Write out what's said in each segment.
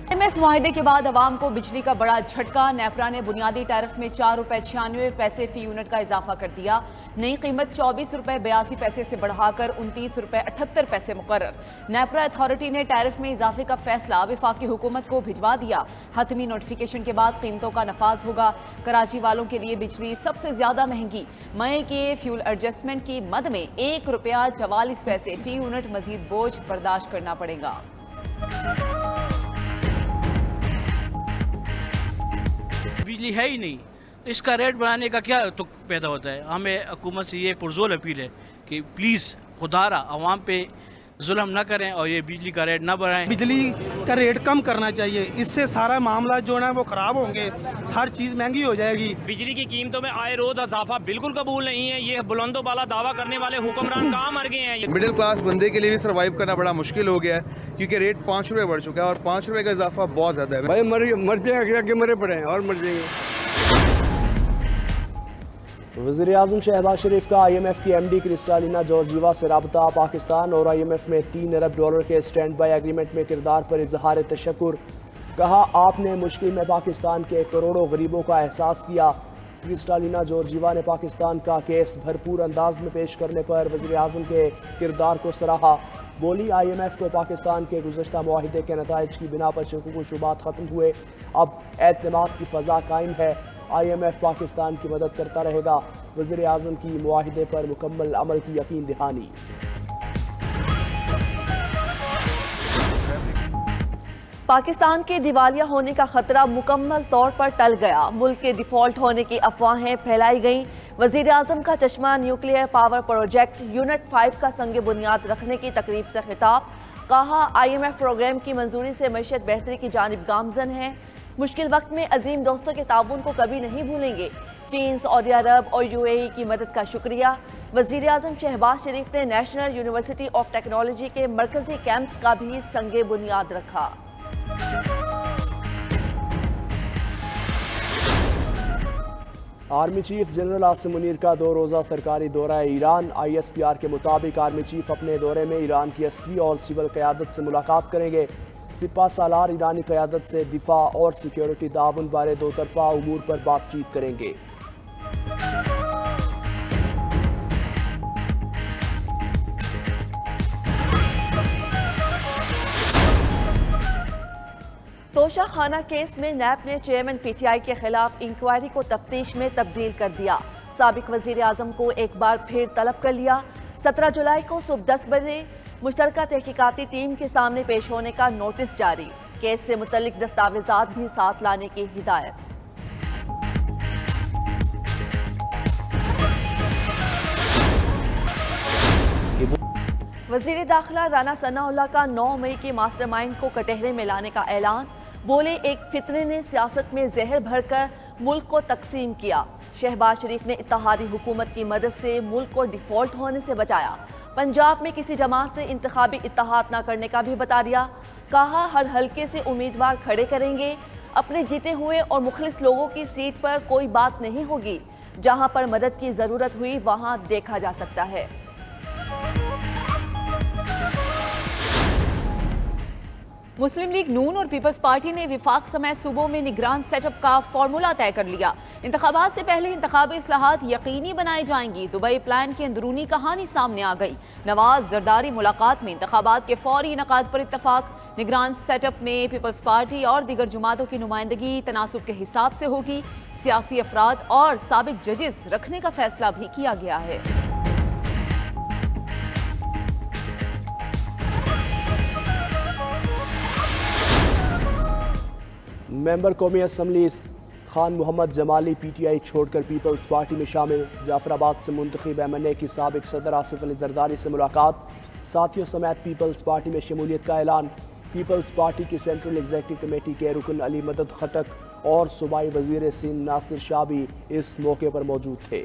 IMF معاہدے کے بعد عوام کو بجلی کا بڑا جھٹکا. نیپرا نے بنیادی ٹیرف میں 4 روپے 96 پیسے فی یونٹ کا اضافہ کر دیا. نئی قیمت 24 روپے 82 پیسے سے بڑھا کر 29 روپے 78 پیسے مقرر. نیپرا اتھارٹی نے ٹیرف میں اضافے کا فیصلہ وفاقی حکومت کو بھجوا دیا. حتمی نوٹیفیکیشن کے بعد قیمتوں کا نفاذ ہوگا. کراچی والوں کے لیے بجلی سب سے زیادہ مہنگی. مئی کے فیول ایڈجسٹمنٹ کی مد میں 1 روپیہ 44 پیسے فی یونٹ مزید بوجھ برداشت کرنا پڑے گا. بجلی ہے ہی نہیں، اس کا ریٹ بڑھانے کا کیا تو پیدا ہوتا ہے. ہمیں حکومت سے یہ پرزور اپیل ہے کہ پلیز خدا را عوام پہ ظلم نہ کریں اور یہ بجلی کا ریٹ نہ بڑھائیں. بجلی کا ریٹ کم کرنا چاہیے، اس سے سارا معاملہ جو ہے وہ خراب ہوں گے، ہر چیز مہنگی ہو جائے گی. بجلی کی قیمتوں میں آئے روز اضافہ بالکل قبول نہیں ہے. یہ بلند و بالا دعویٰ کرنے والے حکمران کہاں مر گئے ہیں؟ مڈل کلاس بندے کے لیے بھی سروائیو کرنا بڑا مشکل ہو گیا ہے کیونکہ ریٹ 5 روپے بڑھ چکا ہے اور 5 روپے کا اضافہ بہت زیادہ ہے. بھائی مر جائیں گے، مرے پڑے ہیں اور مر جائیں گے. وزیر اعظم شہباز شریف کا IMF کی MD کرسٹالینا جورجیوا سے رابطہ. پاکستان اور IMF میں $3 ارب کے اسٹینڈ بائی ایگریمنٹ میں کردار پر اظہار تشکر. کہا آپ نے مشکل میں پاکستان کے کروڑوں غریبوں کا احساس کیا. کرسٹالینا جورجیوا نے پاکستان کا کیس بھرپور انداز میں پیش کرنے پر وزیر اعظم کے کردار کو سراہا. بولی IMF کو پاکستان کے گزشتہ معاہدے کے نتائج کی بنا پر شکوک و شبہات ختم ہوئے. اب اعتماد کی فضا قائم ہے. IMF پاکستان کی مدد کرتا رہے گا. وزیر اعظم کی معاہدے پر مکمل عمل کی یقین دہانی. پاکستان کے دیوالیہ ہونے کا خطرہ مکمل طور پر ٹل گیا. ملک کے ڈیفالٹ ہونے کی افواہیں پھیلائی گئیں. وزیر اعظم کا چشمہ نیوکلیئر پاور پروجیکٹ یونٹ 5 کا سنگ بنیاد رکھنے کی تقریب سے خطاب. کہا IMF پروگرام کی منظوری سے معیشت بہتری کی جانب گامزن ہے. مشکل وقت میں عظیم دوستوں کے تعاون کو کبھی نہیں بھولیں گے. چین، سعودی عرب اور UAE کی مدد کا شکریہ. وزیر اعظم شہباز شریف نے نیشنل یونیورسٹی آف ٹیکنالوجی کے مرکزی کیمپس کا بھی سنگ بنیاد رکھا. Army chief general Asim Munir کا 2 روزہ سرکاری دورہ ایران. ISPR کے مطابق آرمی چیف اپنے دورے میں ایران کی عسکری اور سول قیادت سے ملاقات کریں گے. سپہ سالار ایرانی قیادت سے دفاع اور سیکیورٹی تعاون بارے 2 طرفہ امور پر بات چیت کریں گے. توشہ خانہ کیس میں نیب نے چیئرمین PTI کے خلاف انکوائری کو تفتیش میں تبدیل کر دیا. سابق وزیر اعظم کو ایک بار پھر طلب کر لیا. 17 جولائی کو صبح 10 بجے مشترکہ تحقیقاتی ٹیم کے سامنے پیش ہونے کا نوٹس جاری. کیس سے متعلق دستاویزات بھی ساتھ لانے کی ہدایت. وزیر داخلہ رانا ثناء اللہ کا 9 مئی کی ماسٹر مائنڈ کو کٹہرے میں لانے کا اعلان. بولے ایک فتنے نے سیاست میں زہر بھر کر ملک کو تقسیم کیا. شہباز شریف نے اتحادی حکومت کی مدد سے ملک کو ڈیفالٹ ہونے سے بچایا. پنجاب میں کسی جماعت سے انتخابی اتحاد نہ کرنے کا بھی بتا دیا. کہا ہر حلقے سے امیدوار کھڑے کریں گے. اپنے جیتے ہوئے اور مخلص لوگوں کی سیٹ پر کوئی بات نہیں ہوگی. جہاں پر مدد کی ضرورت ہوئی وہاں دیکھا جا سکتا ہے. مسلم لیگ نون اور پیپلز پارٹی نے وفاق سمیت صوبوں میں نگران سیٹ اپ کا فارمولا طے کر لیا. انتخابات سے پہلے انتخابی اصلاحات یقینی بنائی جائیں گی. دبئی پلان کی اندرونی کہانی سامنے آ گئی. نواز زرداری ملاقات میں انتخابات کے فوری انعقاد پر اتفاق. نگران سیٹ اپ میں پیپلز پارٹی اور دیگر جماعتوں کی نمائندگی تناسب کے حساب سے ہوگی. سیاسی افراد اور سابق ججز رکھنے کا فیصلہ بھی کیا گیا ہے. ممبر قومی اسمبلی خان محمد جمالی PTI چھوڑ کر پیپلز پارٹی میں شامل. جعفر آباد سے منتخب MNA کی سابق صدر آصف علی زرداری سے ملاقات. ساتھیوں سمیت پیپلز پارٹی میں شمولیت کا اعلان. پیپلز پارٹی کی سینٹرل ایگزیکٹو کمیٹی کے رکن علی مدد خٹک اور صوبائی وزیر سندھ ناصر شاہ بھی اس موقع پر موجود تھے.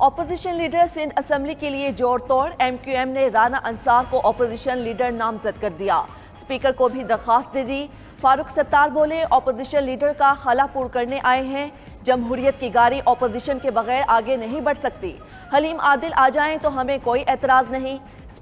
اپوزیشن لیڈر سندھ اسمبلی کے لیے جوڑ توڑ. MQM نے رانا انصار کو اپوزیشن لیڈر نامزد کر دیا. اسپیکر کو بھی درخواست دے دی. فاروق ستار بولے اپوزیشن لیڈر کا خلا پور کرنے آئے ہیں. جمہوریت کی گاڑی اپوزیشن کے بغیر آگے نہیں بڑھ سکتی. حلیم عادل آ جائیں تو ہمیں کوئی اعتراض نہیں.